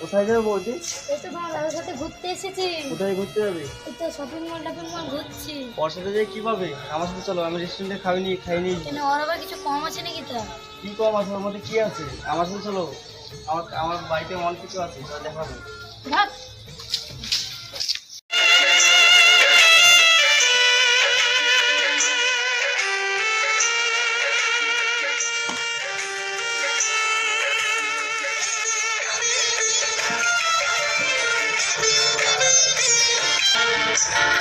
কোথায় যাবে বৌদি? এই তো তোমার দাদার সাথে ঘুরতে এসেছি। কোথায় ঘুরতে যাবে? এই তো শপিং মল ঘুরছি। ওর সাথে যাই কি পাবে? আমার সাথে চলো, আমি রেস্টুরেন্টে খাই নিয়ে কেন ওর আবার কিছু কম আছে নাকি তা? কি কম আছে ওর মধ্যে? কি আছে? আমার সাথে চলো, আমার বাড়িতে অনেক কিছু আছে, চলো দেখাবো। ভাব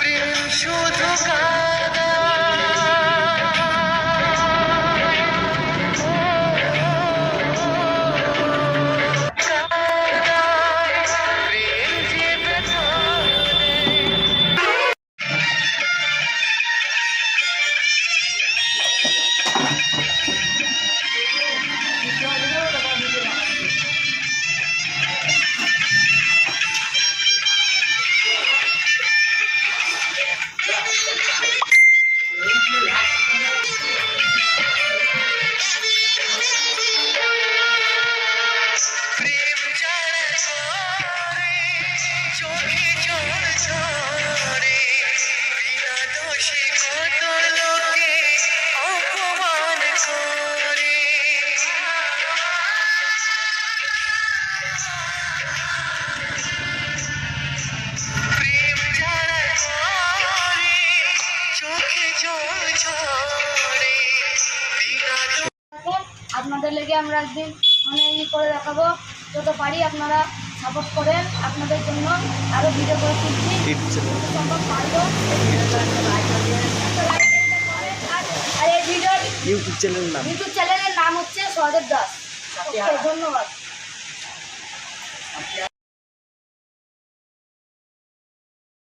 প্রেম শুধু কাদা প্রেম যে ব্যথা প্রেম যারা করে চোখে জল ঝরে বিনা দোষে কত লোকে অপমান করে প্রেম যারা করে চোখে জল ঝরে বিনা আপনাদের লেগে আমরা একদিন মানে করে দেখাবো। যত পারি আপনারা সাপোর্ট করেন, আপনাদের জন্য আরো ভিডিও করে তুলছি। সম্ভব পারবো আর এই ভিডিওর ইউটিউব চ্যানেলের নাম হচ্ছে সহদেব দাস। ধন্যবাদ।